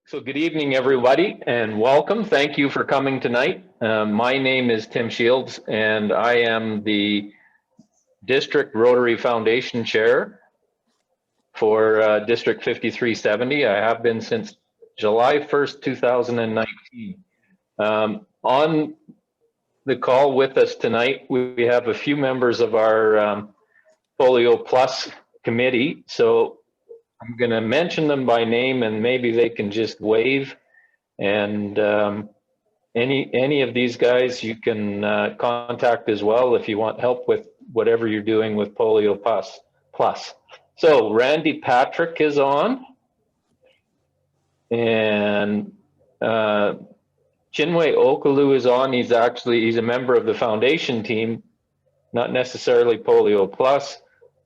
So good evening, everybody, and welcome. Thank you for coming tonight. My name is Tim Schilds, and I am the District Rotary Foundation Chair for District 5370. I have been since July 1st, 2019. On the call with us tonight, we have a few members of our Polio Plus committee. So I'm going to mention them by name, and maybe they can just wave. And any of these guys you can contact as well if you want help with whatever you're doing with Polio Plus. So Randy Patrick is on, and Chinwe Okalu is on. He's a member of the foundation team, not necessarily Polio Plus.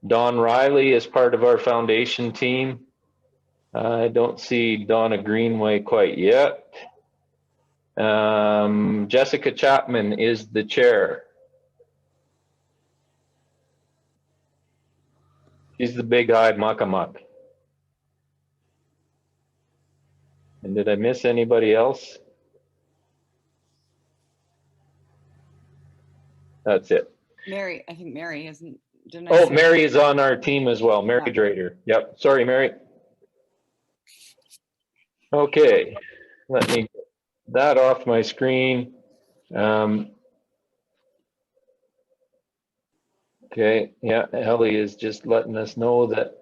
Don Riley is part of our foundation team. I don't see Donna Greenway quite yet. Jessica Chapman is the chair. She's the big-eyed muck-a-muck. And did I miss anybody else? That's it. Mary, I think Mary isn't. Oh, Mary is on our team as well. Mary Drader. Yep. Sorry, Mary. Okay. Let me get that off my screen. Okay. Yeah. Ellie is just letting us know that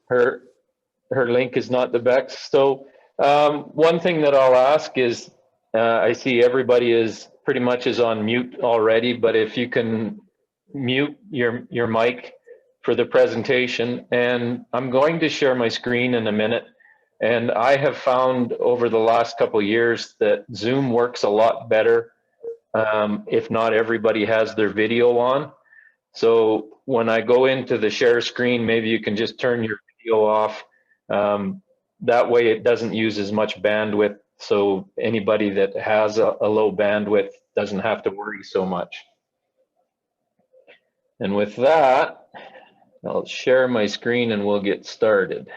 her link is not the best. So one thing that I'll ask is, I see everybody is pretty much on mute already, but if you can mute your mic for the presentation. And I'm going to share my screen in a minute. And I have found over the last couple of years that Zoom works a lot better if not everybody has their video on. So when I go into the share screen, maybe you can just turn your video off. That way it doesn't use as much bandwidth. So anybody that has a low bandwidth doesn't have to worry so much. And with that, I'll share my screen and we'll get started.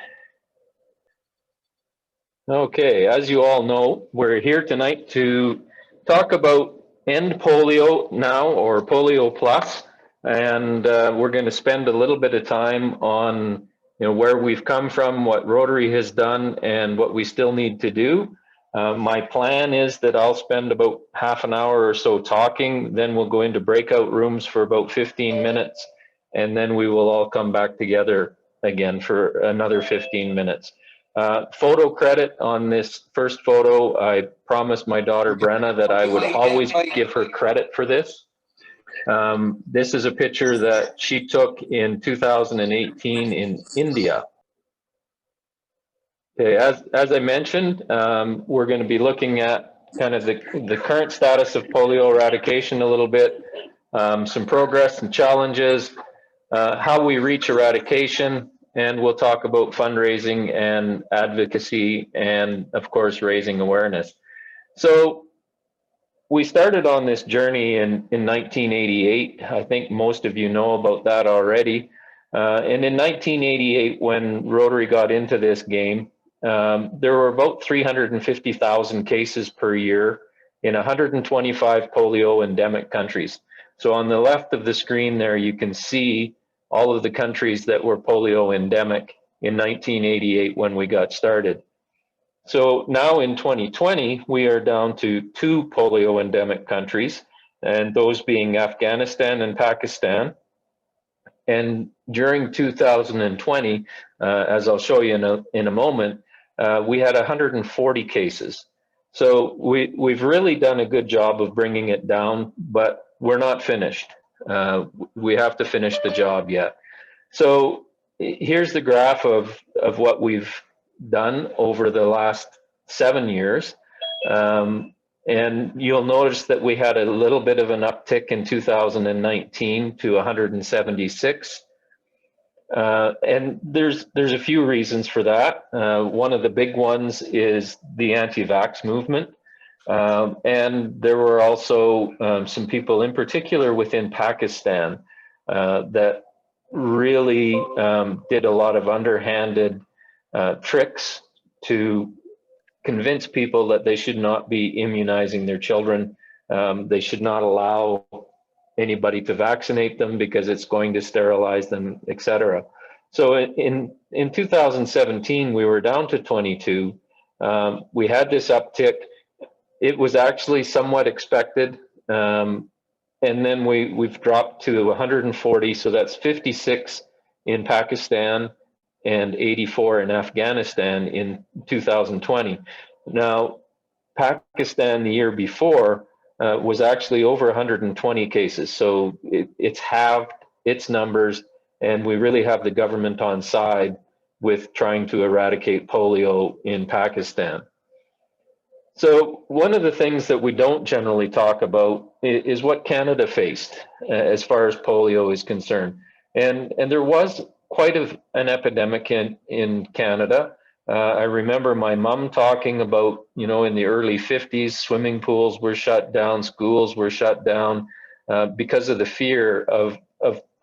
Okay, as you all know, we're here tonight to talk about End Polio Now, or Polio Plus, and we're going to spend a little bit of time on where we've come from, what Rotary has done, and what we still need to do. My plan is that I'll spend about half an hour or so talking, then we'll go into breakout rooms for about 15 minutes, and then we will all come back together again for another 15 minutes. Photo credit on this first photo, I promised my daughter Brenna that I would always give her credit for this. This is a picture that she took in 2018 in India. Okay, as I mentioned, we're going to be looking at kind of the current status of polio eradication a little bit, some progress and challenges, how we reach eradication, and we'll talk about fundraising and advocacy and, of course, raising awareness. So we started on this journey in 1988. I think most of you know about that already. And in 1988, when Rotary got into this game, there were about 350,000 cases per year in 125 polio endemic countries. So on the left of the screen there, you can see all of the countries that were polio endemic in 1988 when we got started. So now in 2020, we are down to 2 polio endemic countries, and those being Afghanistan and Pakistan. And during 2020, as I'll show you in a moment, we had 140 cases. So we've really done a good job of bringing it down, but we're not finished. We have to finish the job yet. So here's the graph of what we've done over the last 7 years. And you'll notice that we had a little bit of an uptick in 2019 to 176. And there's a few reasons for that. One of the big ones is the anti-vax movement. And there were also some people in particular within Pakistan that really did a lot of underhanded tricks to convince people that they should not be immunizing their children. They should not allow anybody to vaccinate them because it's going to sterilize them, etc. So in 2017, we were down to 22. We had this uptick. It was actually somewhat expected. And then we've dropped to 140. So that's 56 in Pakistan and 84 in Afghanistan in 2020. Now, Pakistan the year before was actually over 120 cases. So it's halved its numbers, and we really have the government on side with trying to eradicate polio in Pakistan. So one of the things that we don't generally talk about is what Canada faced as far as polio is concerned. And there was quite an epidemic in Canada. I remember my mom talking about, in the early 50s, swimming pools were shut down, schools were shut down because of the fear of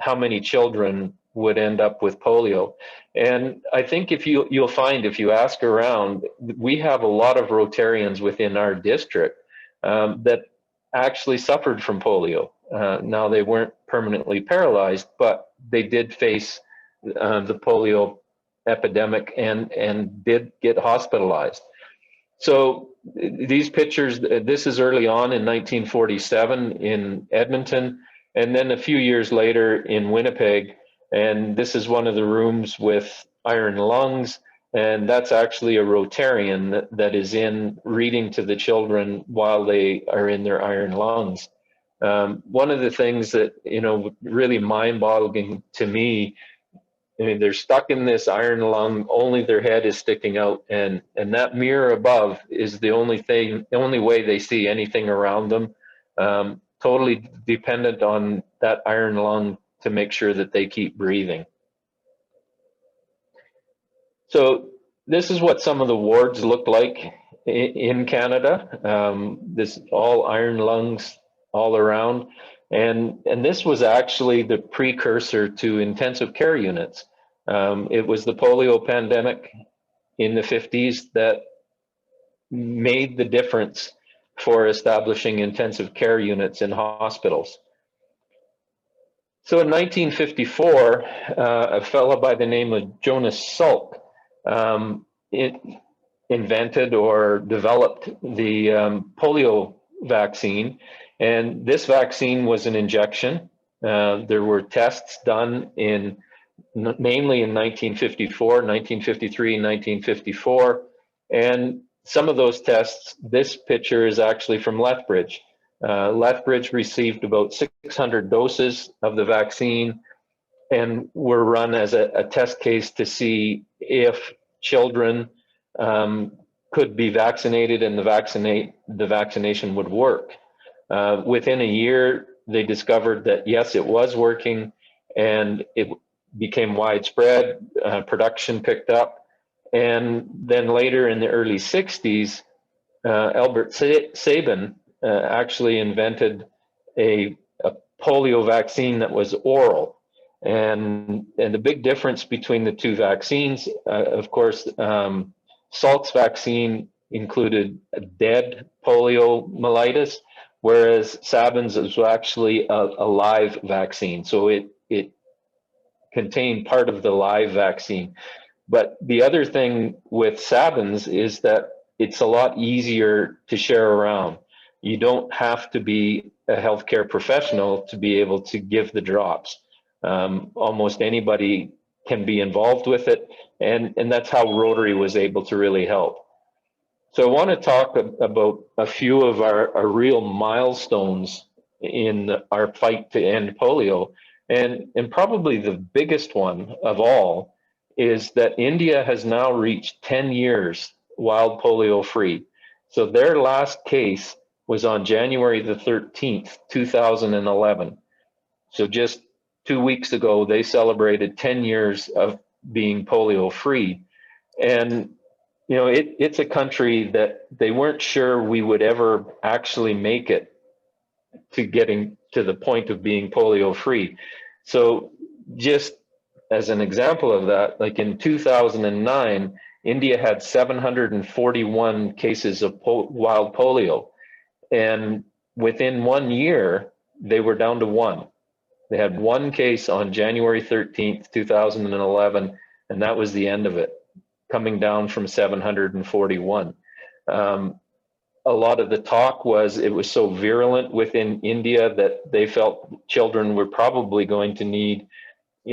how many children would end up with polio. And I think you'll find if you ask around, we have a lot of Rotarians within our district that actually suffered from polio. Now they weren't permanently paralyzed, but they did face the polio epidemic and did get hospitalized. So these pictures, this is early on in 1947 in Edmonton, and then a few years later in Winnipeg. And this is one of the rooms with iron lungs, and that's actually a Rotarian that is in reading to the children while they are in their iron lungs. One of the things that, really mind-boggling to me, I mean, they're stuck in this iron lung, only their head is sticking out, and that mirror above is the only way they see anything around them, totally dependent on that iron lung to make sure that they keep breathing. So this is what some of the wards look like in Canada. This all iron lungs all around. And this was actually the precursor to intensive care units. It was the polio pandemic in the 50s that made the difference for establishing intensive care units in hospitals. So in 1954, a fellow by the name of Jonas Salk invented or developed the polio vaccine. And this vaccine was an injection. There were tests done mainly in 1954, 1953, 1954. And some of those tests, this picture is actually from Lethbridge. Lethbridge received about 600 doses of the vaccine and were run as a test case to see if children could be vaccinated and the vaccination would work. Within a year, they discovered that yes, it was working, and it became widespread. Production picked up, and then later in the early 60s, Albert Sabin actually invented a polio vaccine that was oral. And the big difference between the two vaccines, of course, Salk's vaccine included a dead poliomyelitis, whereas Sabin's was actually a live vaccine. So it contained part of the live vaccine. But the other thing with Sabin's is that it's a lot easier to share around. You don't have to be a healthcare professional to be able to give the drops. Almost anybody can be involved with it, and that's how Rotary was able to really help. So I want to talk about a few of our real milestones in our fight to end polio, and probably the biggest one of all is that India has now reached 10 years wild polio free. So their last case was on January the 13th, 2011. So just 2 weeks ago, they celebrated 10 years of being polio free. And, it's a country that they weren't sure we would ever actually make it to getting to the point of being polio free. So just as an example of that, like in 2009, India had 741 cases of wild polio. And within 1 year, they were down to one. They had one case on January 13th, 2011, and that was the end of it, coming down from 741. A lot of the talk was it was so virulent within India that they felt children were probably going to need,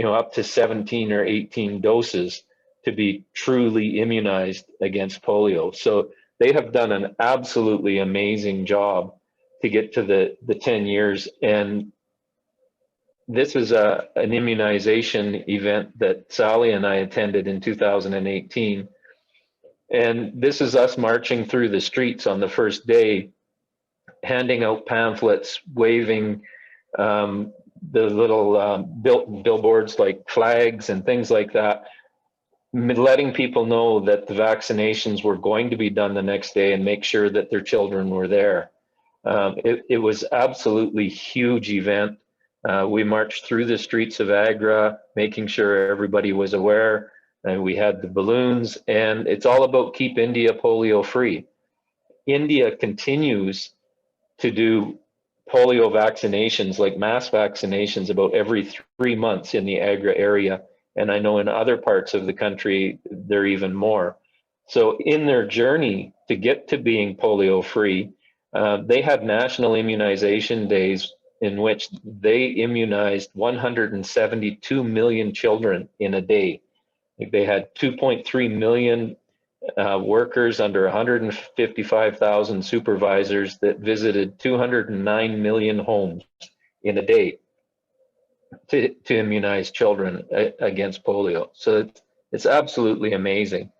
up to 17 or 18 doses to be truly immunized against polio. So they have done an absolutely amazing job to get to the 10 years. And this is an immunization event that Sally and I attended in 2018. And this is us marching through the streets on the first day, handing out pamphlets, waving the little billboards like flags and things like that, letting people know that the vaccinations were going to be done the next day and make sure that their children were there. It was absolutely huge event. We marched through the streets of Agra, making sure everybody was aware. And we had the balloons, and it's all about keep India polio free. India continues to do polio vaccinations, like mass vaccinations, about every 3 months in the Agra area. And I know in other parts of the country, they're even more. So in their journey to get to being polio free, they had national immunization days in which they immunized 172 million children in a day. They had 2.3 million workers under 155,000 supervisors that visited 209 million homes in a day to immunize children against polio. So it's absolutely amazing.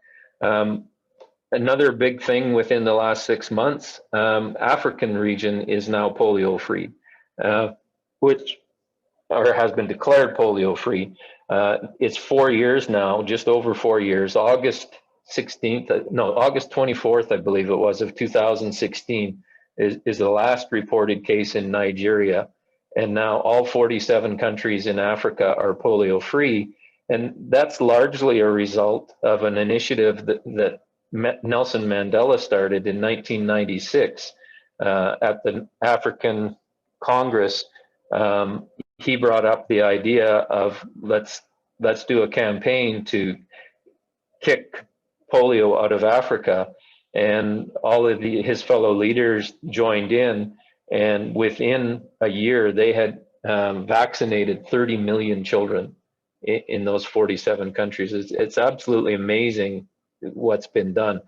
Another big thing within the last 6 months, African region is now polio free, which or has been declared polio free. It's 4 years now, just over 4 years. August 24th, I believe it was, of 2016 is the last reported case in Nigeria. And now all 47 countries in Africa are polio free. And that's largely a result of an initiative that Nelson Mandela started in 1996 at the African Congress. He brought up the idea of let's do a campaign to kick polio out of Africa, and all of his fellow leaders joined in, and within a year they had vaccinated 30 million children in those 47 countries. It's absolutely amazing what's been done.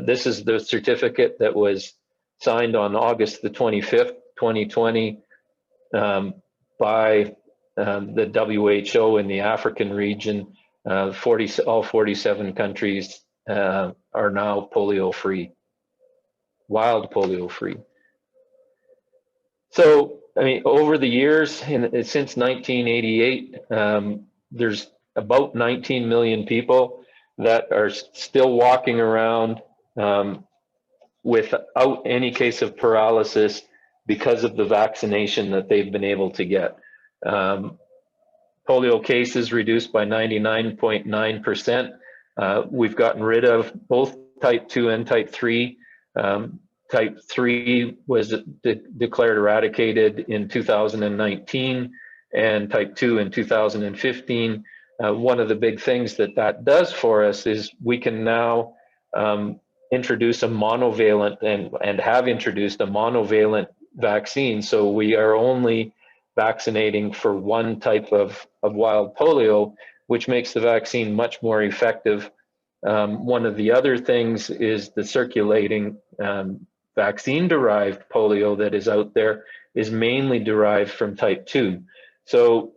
This is the certificate that was signed on August the 25th, 2020 by the WHO in the African region. All 47 countries are now polio free, wild polio free. So, I mean, over the years, since 1988, there's about 19 million people that are still walking around without any case of paralysis because of the vaccination that they've been able to get. Polio cases reduced by 99.9%. We've gotten rid of both type 2 and type 3. Type 3 was declared eradicated in 2019 and type 2 in 2015. One of the big things that does for us is we can now introduce a monovalent and have introduced a monovalent vaccine. So we are only vaccinating for one type of wild polio, which makes the vaccine much more effective. One of the other things is the circulating vaccine-derived polio that is out there is mainly derived from type 2. So,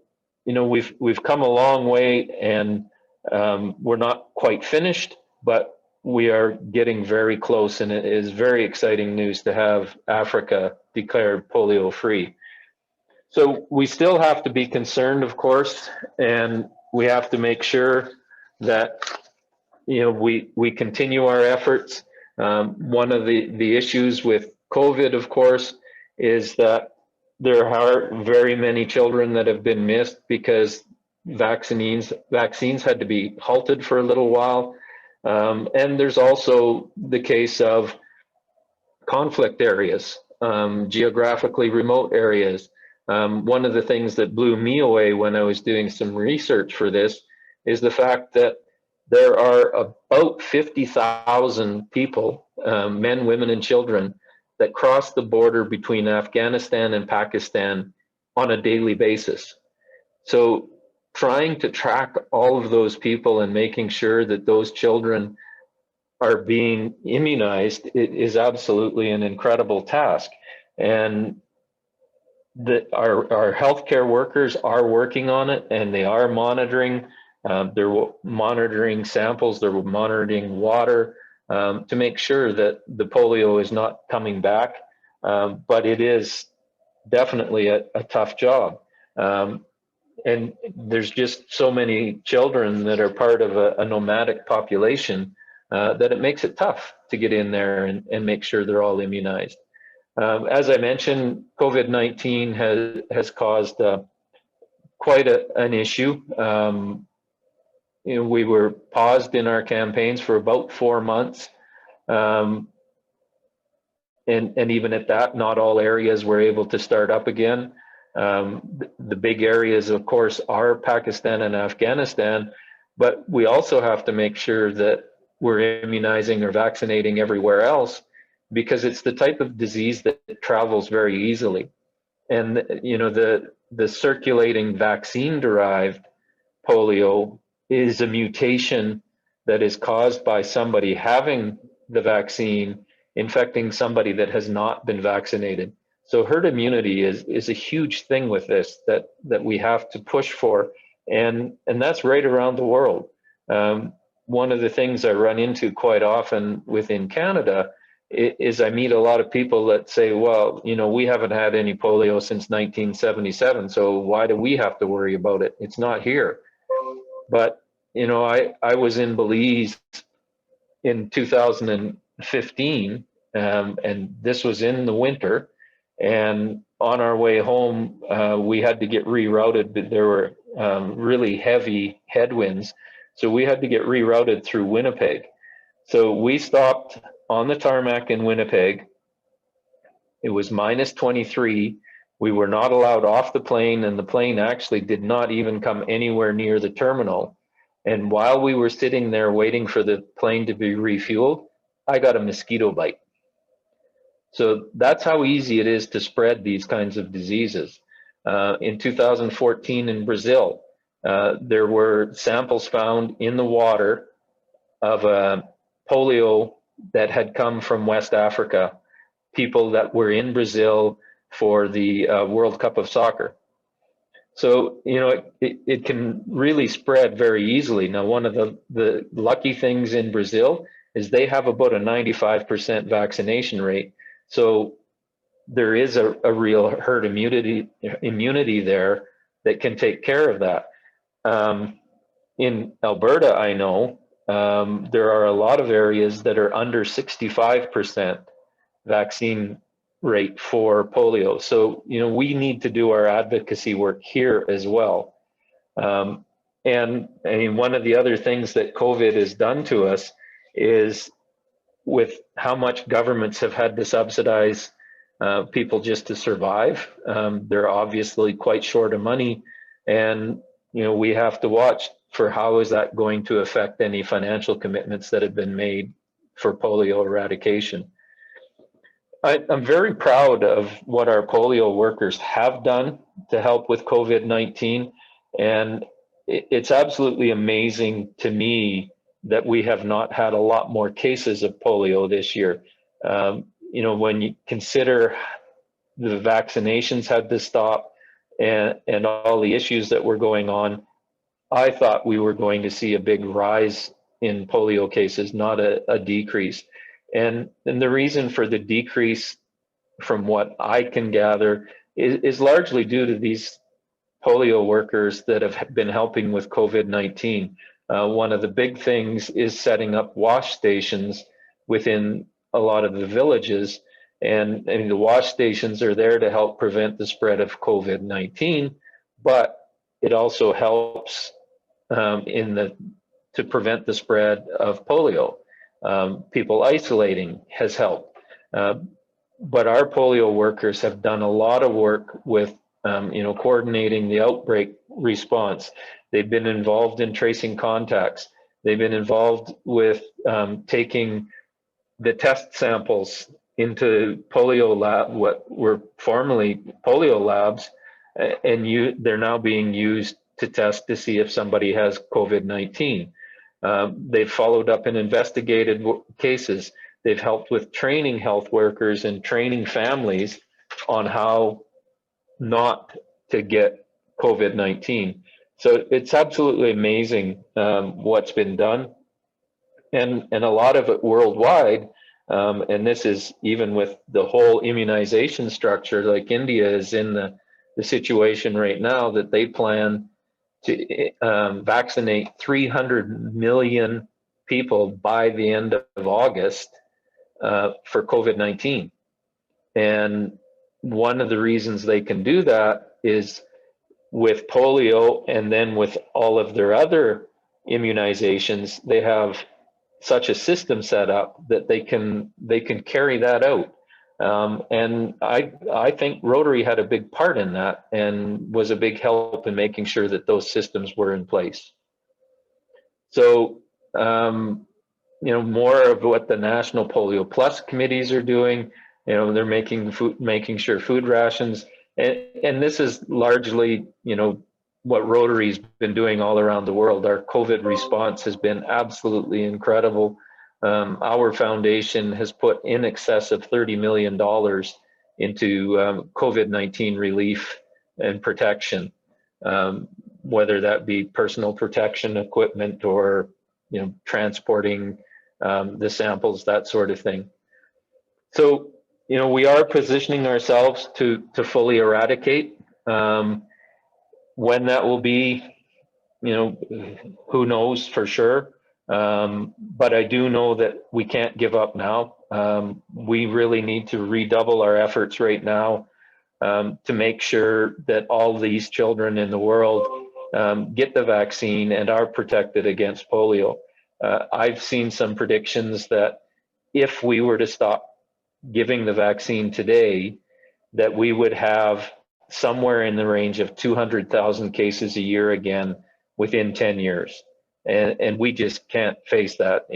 we've come a long way, and we're not quite finished, but we are getting very close, and it is very exciting news to have Africa declared polio-free. So we still have to be concerned, of course, and we have to make sure that we continue our efforts. One of the issues with COVID, of course, is that there are very many children that have been missed because vaccines had to be halted for a little while. And there's also the case of conflict areas, geographically remote areas. One of the things that blew me away when I was doing some research for this is the fact that there are about 50,000 people, men, women, and children, that cross the border between Afghanistan and Pakistan on a daily basis. So trying to track all of those people and making sure that those children are being immunized is absolutely an incredible task. And our healthcare workers are working on it, and they are monitoring. They're monitoring samples, they're monitoring water to make sure that the polio is not coming back. But it is definitely a tough job. And there's just so many children that are part of a nomadic population that it makes it tough to get in there and make sure they're all immunized. As I mentioned, COVID-19 has caused quite an issue. We were paused in our campaigns for about 4 months. And even at that, not all areas were able to start up again. The big areas, of course, are Pakistan and Afghanistan, but we also have to make sure that we're immunizing or vaccinating everywhere else, because it's the type of disease that travels very easily. And the circulating vaccine-derived polio is a mutation that is caused by somebody having the vaccine infecting somebody that has not been vaccinated. So herd immunity is a huge thing with this that we have to push for, and that's right around the world. One of the things I run into quite often within Canada is I meet a lot of people that say, well, we haven't had any polio since 1977, so why do we have to worry about it? It's not here. But I was in Belize in 2015, and this was in the winter. And on our way home, we had to get rerouted, but there were really heavy headwinds. So we had to get rerouted through Winnipeg. So we stopped on the tarmac in Winnipeg. It was minus 23. We were not allowed off the plane, and the plane actually did not even come anywhere near the terminal. And while we were sitting there waiting for the plane to be refueled, I got a mosquito bite. So that's how easy it is to spread these kinds of diseases. In 2014 in Brazil, there were samples found in the water of polio that had come from West Africa, people that were in Brazil for the World Cup of Soccer. So, it can really spread very easily. Now, one of the lucky things in Brazil is they have about a 95% vaccination rate. So there is a real herd immunity there that can take care of that. In Alberta, I know there are a lot of areas that are under 65% vaccine rate for polio. So, we need to do our advocacy work here as well. And I mean, one of the other things that COVID has done to us is with how much governments have had to subsidize people just to survive. They're obviously quite short of money, and we have to watch for how is that going to affect any financial commitments that have been made for polio eradication. I'm very proud of what our polio workers have done to help with COVID-19, and it's absolutely amazing to me that we have not had a lot more cases of polio this year. When you consider the vaccinations had to stop and all the issues that were going on, I thought we were going to see a big rise in polio cases, not a decrease. And the reason for the decrease, from what I can gather, is largely due to these polio workers that have been helping with COVID-19. One of the big things is setting up wash stations within a lot of the villages. And I mean, the wash stations are there to help prevent the spread of COVID-19, but it also helps in the to prevent the spread of polio. People isolating has helped. But our polio workers have done a lot of work with coordinating the outbreak response. They've been involved in tracing contacts. They've been involved with taking the test samples into polio lab, what were formerly polio labs, and they're now being used to test to see if somebody has COVID-19. They've followed up and investigated cases. They've helped with training health workers and training families on how not to get COVID-19. So it's absolutely amazing what's been done, and a lot of it worldwide. And this is even with the whole immunization structure, like India is in the situation right now that they plan to vaccinate 300 million people by the end of August for COVID-19. And one of the reasons they can do that is with polio, and then with all of their other immunizations, they have such a system set up that they can carry that out. And I think Rotary had a big part in that and was a big help in making sure that those systems were in place. So, more of what the National Polio Plus committees are doing, they're making sure food rations, and this is largely, what Rotary's been doing all around the world. Our COVID response has been absolutely incredible. Our foundation has put in excess of $30 million into COVID-19 relief and protection, whether that be personal protection equipment or transporting the samples, that sort of thing. So, we are positioning ourselves to fully eradicate. When that will be, who knows for sure. But I do know that we can't give up now. We really need to redouble our efforts right now to make sure that all these children in the world get the vaccine and are protected against polio. I've seen some predictions that if we were to stop giving the vaccine today, that we would have somewhere in the range of 200,000 cases a year again within 10 years. And we just can't face that.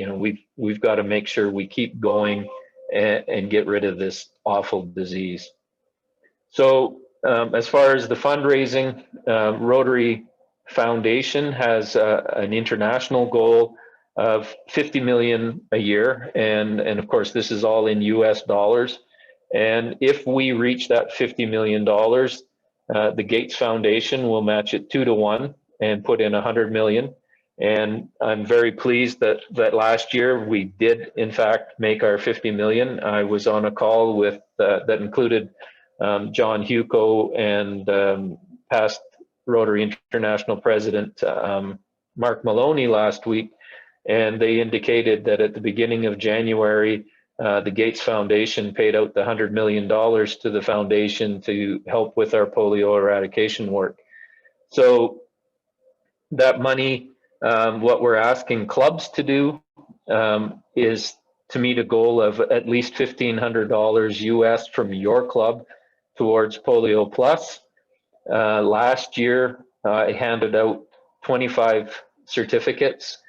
We've got to make sure we keep going and get rid of this awful disease. So as far as the fundraising, Rotary Foundation has an international goal of 50 million a year. And of course, this is all in US dollars. And if we reach that $50 million, the Gates Foundation will match it 2-to-1 and put in 100 million. And I'm very pleased that last year we did in fact make our 50 million. I was on a call with that included John Huco and past Rotary International President Mark Maloney last week, and they indicated that at the beginning of January, the Gates Foundation paid out the $100 million to the foundation to help with our polio eradication work. So that money, what we're asking clubs to do is to meet a goal of at least $1,500 US from your club towards Polio Plus. Last year, I handed out 25 certificates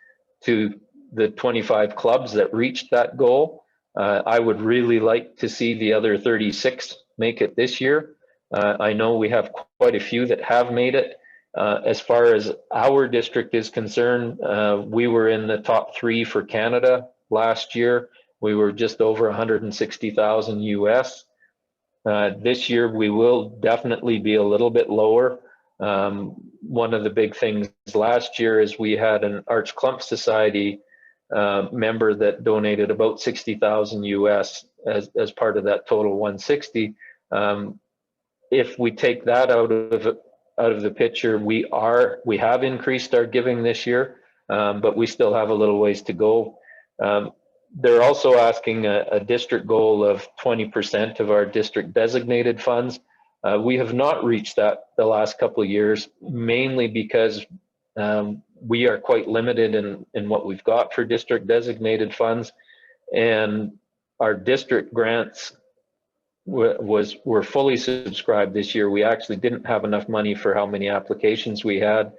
to the 25 clubs that reached that goal. I would really like to see the other 36 make it this year. I know we have quite a few that have made it. As far as our district is concerned, we were in the top 3 for Canada last year. We were just over 160,000 US. This year, we will definitely be a little bit lower. One of the big things last year is we had an Arch Clump Society member that donated about 60,000 US as part of that total 160. If we take that out of the picture, we have increased our giving this year, but we still have a little ways to go. They're also asking a district goal of 20% of our district designated funds. We have not reached that the last couple of years, mainly because we are quite limited in what we've got for district designated funds, and our district grants were fully subscribed this year. We actually didn't have enough money for how many applications we had.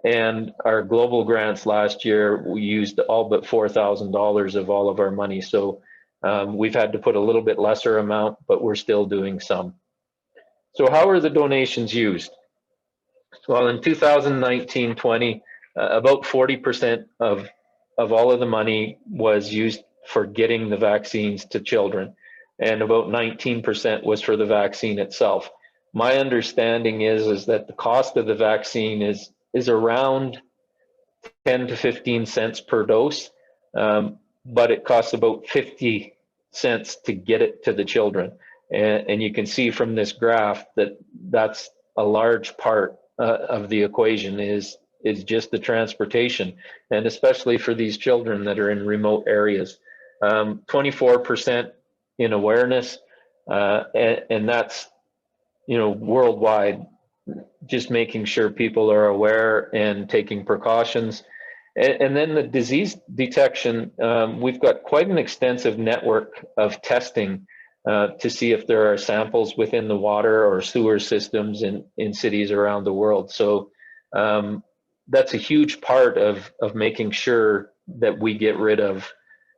And our global grants last year, we used all but $4,000 of all of our money. So we've had to put a little bit lesser amount, but we're still doing some. So how are the donations used? Well, in 2019-20, about 40% of all of the money was used for getting the vaccines to children, and about 19% was for the vaccine itself. My understanding is that the cost of the vaccine is around 10 to 15 cents per dose, but it costs about 50 cents to get it to the children. And you can see from this graph that that's a large part of the equation is just the transportation, and especially for these children that are in remote areas. 24% in awareness, and that's, you know, worldwide, just making sure people are aware and taking precautions. And then the disease detection, we've got quite an extensive network of testing to see if there are samples within the water or sewer systems in cities around the world. So that's a huge part of making sure that we get rid of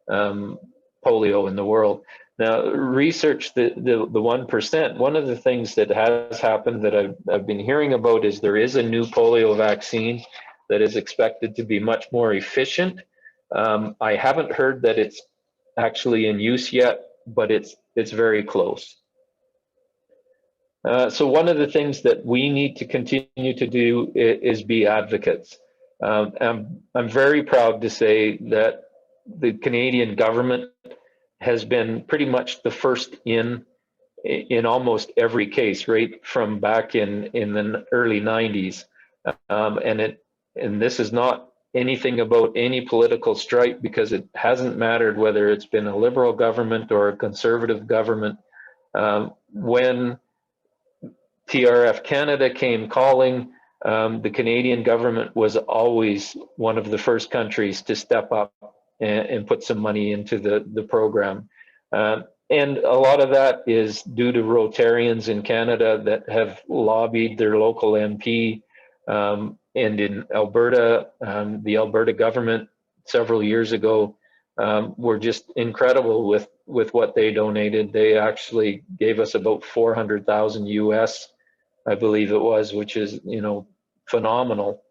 polio in the world. Now, research the 1%. One of the things that has happened that I've been hearing about is there is a new polio vaccine that is expected to be much more efficient. I haven't heard that it's actually in use yet, but it's very close. So one of the things that we need to continue to do is be advocates. I'm very proud to say that the Canadian government has been pretty much the first in almost every case, right from back in the early 90s. And this is not anything about any political stripe, because it hasn't mattered whether it's been a liberal government or a conservative government. When TRF Canada came calling, the Canadian government was always one of the first countries to step up and put some money into the program. And a lot of that is due to Rotarians in Canada that have lobbied their local MP. And in Alberta, the Alberta government several years ago were just incredible with what they donated. They actually gave us about 400,000 US, I believe it was, which is, you know, phenomenal.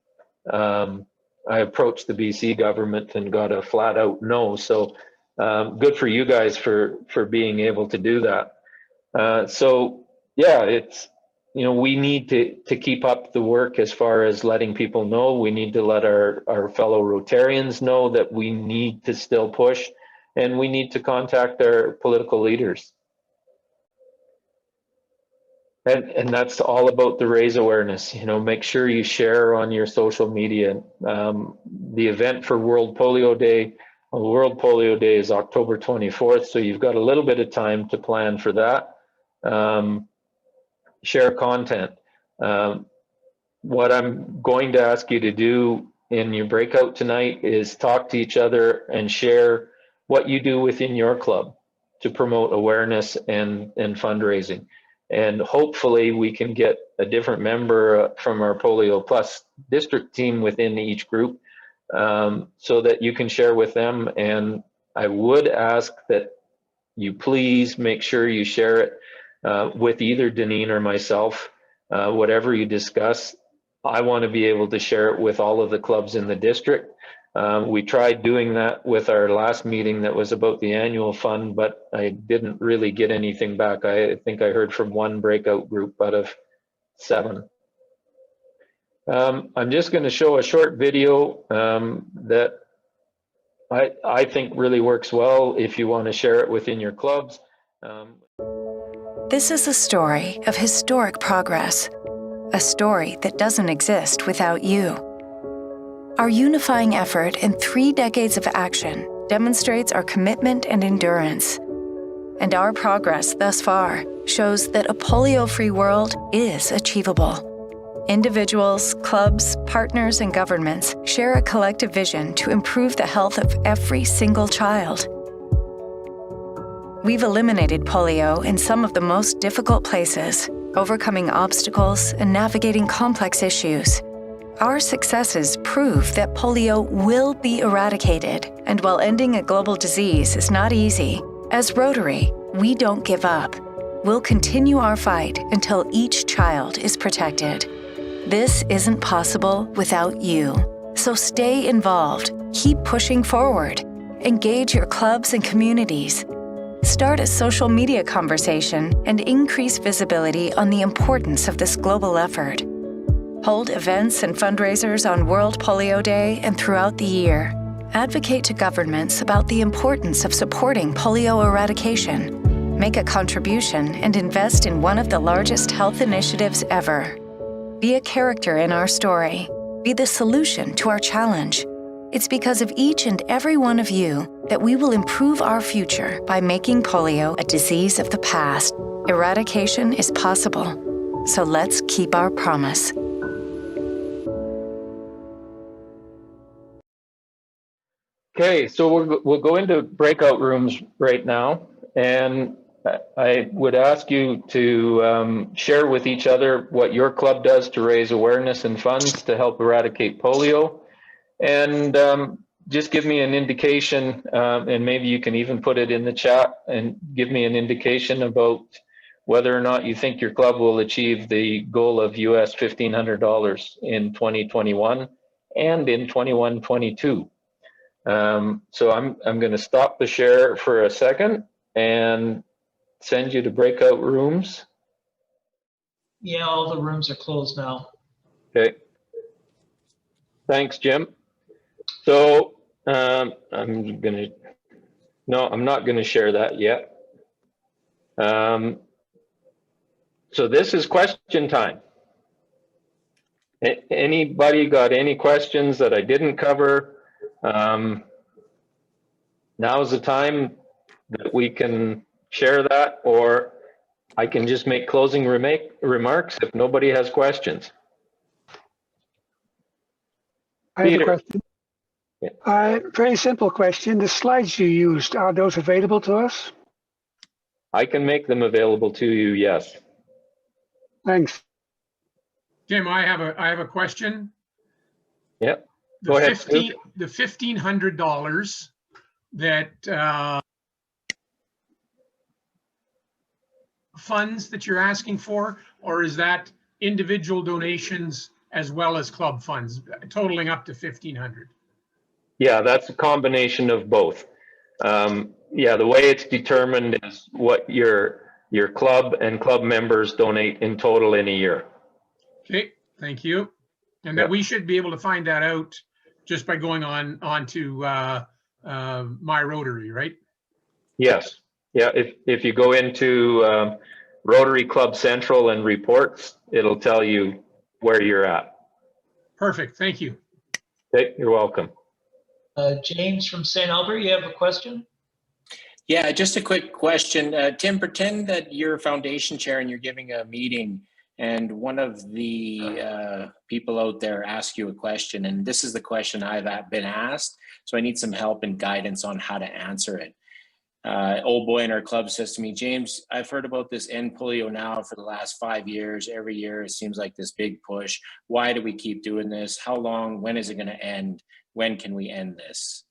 I approached the BC government and got a flat out no. So good for you guys for being able to do that. So yeah, it's, you know, we need to keep up the work as far as letting people know. We need to let our fellow Rotarians know that we need to still push, and we need to contact our political leaders. And that's all about the raise awareness. You know, make sure you share on your social media. The event for World Polio Day, World Polio Day is October 24th, so you've got a little bit of time to plan for that. Share content. What I'm going to ask you to do in your breakout tonight is talk to each other and share what you do within your club to promote awareness and fundraising. And hopefully we can get a different member from our Polio Plus district team within each group, so that you can share with them. And I would ask that you please make sure you share it with either Deneen or myself. Whatever you discuss, I want to be able to share it with all of the clubs in the district. We tried doing that with our last meeting that was about the annual fund, but I didn't really get anything back. I think I heard from one breakout group out of 7. I'm just going to show a short video that I think really works well if you want to share it within your clubs. This is a story of historic progress, a story that doesn't exist without you. Our unifying effort in 3 decades of action demonstrates our commitment and endurance. And our progress thus far shows that a polio-free world is achievable. Individuals, clubs, partners, and governments share a collective vision to improve the health of every single child. We've eliminated polio in some of the most difficult places, overcoming obstacles and navigating complex issues. Our successes prove that polio will be eradicated, and while ending a global disease is not easy, as Rotary, we don't give up. We'll continue our fight until each child is protected. This isn't possible without you. So stay involved, keep pushing forward, engage your clubs and communities. Start a social media conversation and increase visibility on the importance of this global effort. Hold events and fundraisers on World Polio Day and throughout the year. Advocate to governments about the importance of supporting polio eradication. Make a contribution and invest in one of the largest health initiatives ever. Be a character in our story. Be the solution to our challenge. It's because of each and every one of you that we will improve our future by making polio a disease of the past. Eradication is possible. So let's keep our promise. Okay, so we'll go into breakout rooms right now, and I would ask you to share with each other what your club does to raise awareness and funds to help eradicate polio. And just give me an indication, and maybe you can even put it in the chat and give me an indication about whether or not you think your club will achieve the goal of US $1,500 in 2021 and in 21-22. So I'm going to stop the share for a second and send you to breakout rooms. Yeah, all the rooms are closed now. Okay. Thanks, Jim. So I'm not going to share that yet. So this is question time. Anybody got any questions that I didn't cover? Now's the time that we can share that, or I can just make closing remarks if nobody has questions. I have Peter. a question. Very simple question. The slides you used, are those available to us? I can make them available to you, yes. Thanks. Tim, I have a question. Yep. Go ahead. The $1,500 that funds that you're asking for, or is that individual donations as well as club funds, totaling up to $1,500? Yeah, that's a combination of both. Yeah, the way it's determined is what your club and club members donate in total in a year. Okay, thank you. And that we should be able to find that out just by going on to My Rotary, right? Yes. Yeah, if you go into Rotary Club Central and reports, it'll tell you where you're at. Perfect, thank you. Okay, you're welcome. James from St. Albert, you have a question? Yeah, just a quick question. Tim, pretend that you're foundation chair and you're giving a meeting, and one of the people out there asks you a question, and this is the question I've been asked, so I need some help and guidance on how to answer it. Old boy in our club says to me, James, I've heard about this End Polio Now for the last 5 years. Every year it seems like this big push. Why do we keep doing this? How long? When is it going to end? When can we end this?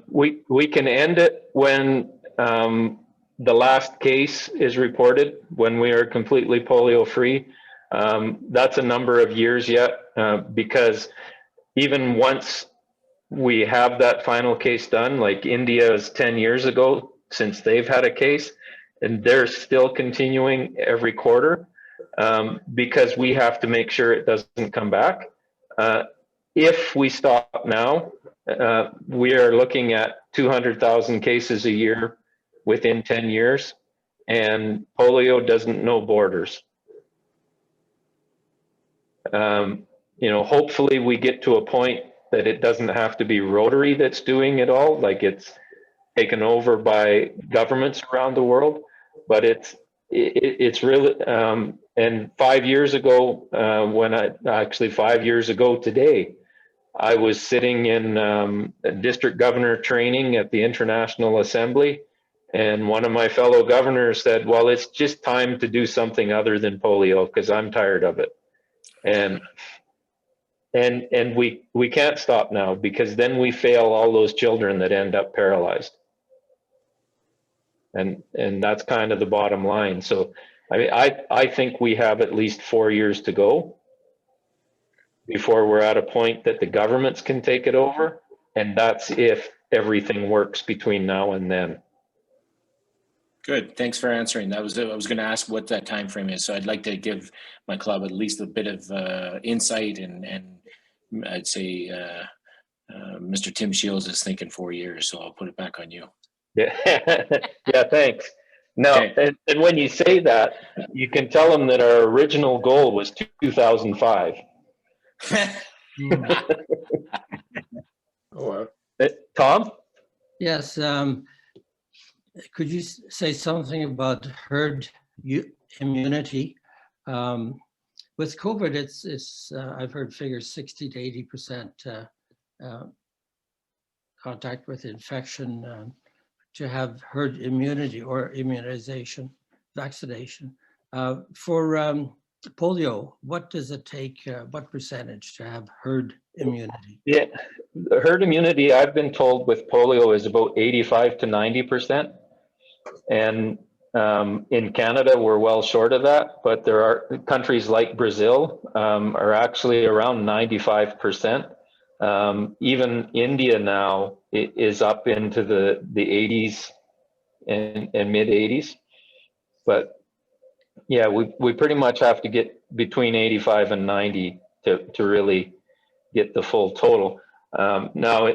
We can end it when the last case is reported, when we are completely polio free. That's a number of years yet, because even once we have that final case done, like India is 10 years ago since they've had a case, and they're still continuing every quarter, because we have to make sure it doesn't come back. If we stop now, we are looking at 200,000 cases a year within 10 years, and polio doesn't know borders. You know, hopefully we get to a point that it doesn't have to be Rotary that's doing it all, like it's taken over by governments around the world, but it's really, And 5 years ago, actually 5 years ago today, I was sitting in district governor training at the International Assembly, and one of my fellow governors said, well, it's just time to do something other than polio because I'm tired of it. And we can't stop now, because then we fail all those children that end up paralyzed. And that's kind of the bottom line. So I mean, I think we have at least 4 years to go before we're at a point that the governments can take it over. And that's if everything works between now and then. Good. Thanks for answering. I was going to ask what that time frame is. So I'd like to give my club at least a bit of insight, and I'd say Mr. Tim Schilds is thinking 4 years. So I'll put it back on you. Yeah, yeah, thanks. No, Okay. and when you say that, you can tell them that our original goal was 2005. Tom? Yes. Could you say something about herd immunity? With COVID, it's I've heard figures 60 to 80% contact with infection to have herd immunity or immunization, vaccination. For polio, what does it take, what percentage to have herd immunity? Yeah, the herd immunity, I've been told with polio, is about 85 to 90%. And in Canada, we're well short of that, but there are countries like Brazil are actually around 95%. Even India now is up into the 80s and mid 80s. But yeah, we pretty much have to get between 85 and 90 to really get the full total. Now,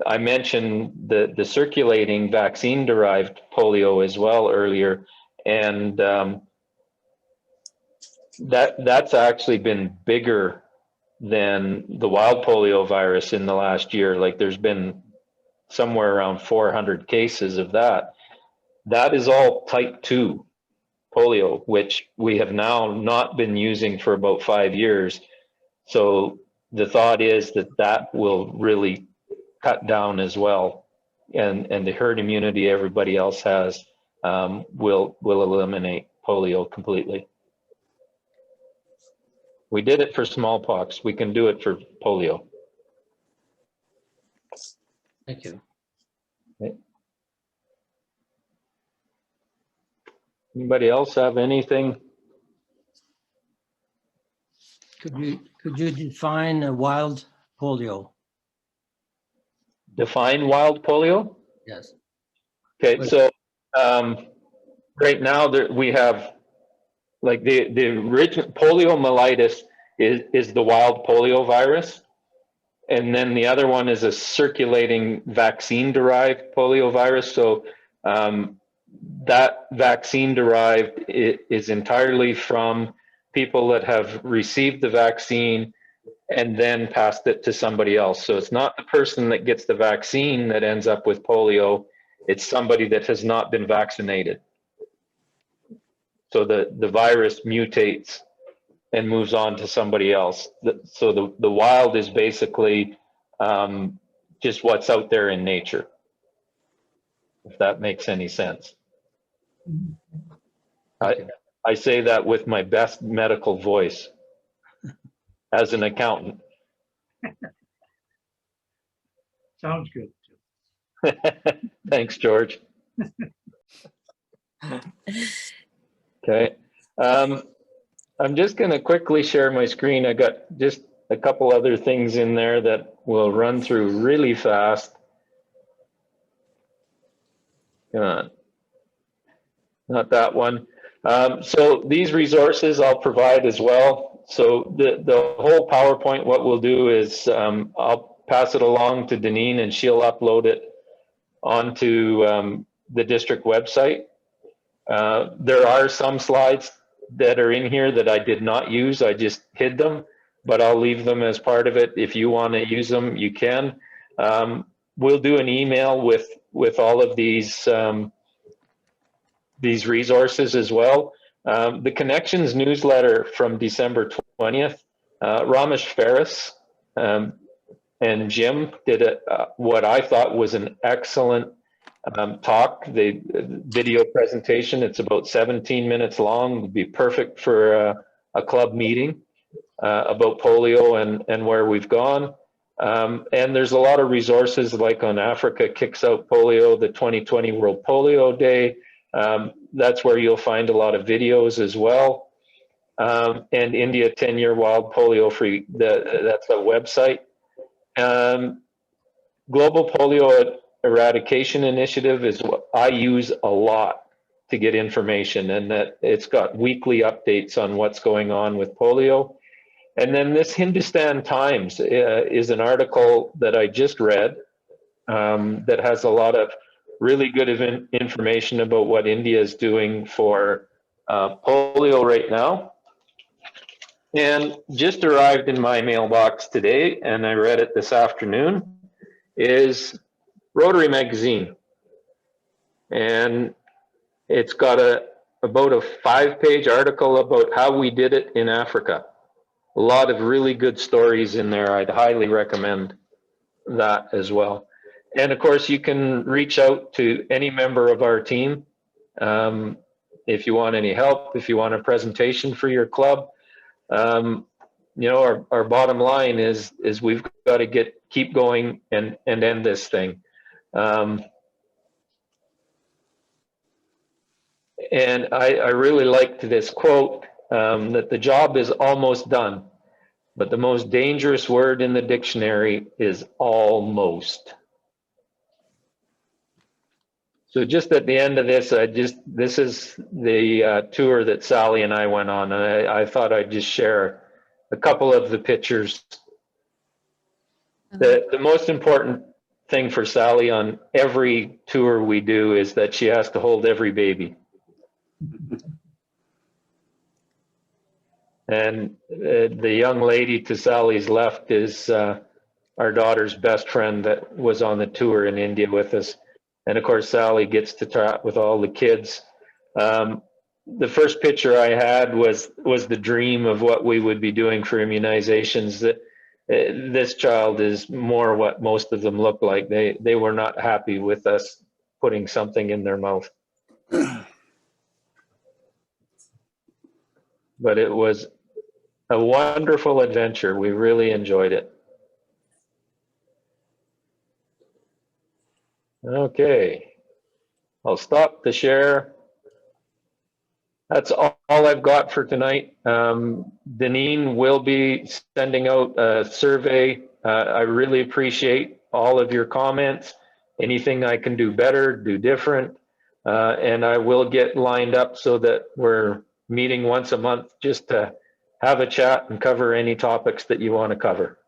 I mentioned the circulating vaccine-derived polio as well earlier, and that's actually been bigger than the wild polio virus in the last year. Like, there's been somewhere around 400 cases of that. That is all type 2 polio, which we have now not been using for about 5 years. So the thought is that will really cut down as well, and the herd immunity everybody else has will eliminate polio completely. We did it for smallpox. We can do it for polio. Thank you. Okay. Anybody else have anything? Could you define a wild polio? Define wild polio? Yes. Okay, so right now we have, like, the original poliomyelitis is the wild polio virus, and then the other one is a circulating vaccine-derived polio virus. So that vaccine-derived is entirely from people that have received the vaccine and then passed it to somebody else. So it's not the person that gets the vaccine that ends up with polio, it's somebody that has not been vaccinated. So the virus mutates and moves on to somebody else. So the wild is basically just what's out there in nature, if that makes any sense. I say that with my best medical voice as an accountant. Sounds good. Thanks, George. Okay. I'm just going to quickly share my screen. I got just a couple other things in there that we'll run through really fast. Come on. Not that one. So these resources I'll provide as well. So the whole PowerPoint, what we'll do is I'll pass it along to Deneen and she'll upload it onto the district website. There are some slides that are in here that I did not use. I just hid them, but I'll leave them as part of it. If you want to use them, you can. We'll do an email with all of these resources as well. The Connections newsletter from December 20th, Ramesh Ferris and Jim did what I thought was an excellent talk. The video presentation, it's about 17 minutes long, would be perfect for a club meeting about polio and where we've gone. And there's a lot of resources like on Africa Kicks Out Polio, the 2020 World Polio Day. That's where you'll find a lot of videos as well. And India 10-year Wild Polio Free, that's a website. Global Polio Eradication Initiative is what I use a lot to get information, and that it's got weekly updates on what's going on with polio. And then this Hindustan Times is an article that I just read that has a lot of really good information about what India is doing for polio right now. And just arrived in my mailbox today, and I read it this afternoon, is Rotary magazine. And it's got about a 5-page article about how we did it in Africa. A lot of really good stories in there. I'd highly recommend that as well. And of course, you can reach out to any member of our team if you want any help, if you want a presentation for your club. You know, our bottom line is we've got to keep going and end this thing. And I really liked this quote, that the job is almost done, but the most dangerous word in the dictionary is almost. So just at the end of this, this is the tour that Sally and I went on, and I thought I'd just share a couple of the pictures. The most important thing for Sally on every tour we do is that she has to hold every baby. And the young lady to Sally's left is our daughter's best friend that was on the tour in India with us. And of course, Sally gets to chat with all the kids. The first picture I had was the dream of what we would be doing for immunizations. This child is more what most of them look like. They were not happy with us putting something in their mouth. But it was a wonderful adventure. We really enjoyed it. Okay, I'll stop the share. That's all I've got for tonight. Deneen will be sending out a survey. I really appreciate all of your comments. Anything I can do better, do different. And I will get lined up so that we're meeting once a month just to have a chat and cover any topics that you want to cover.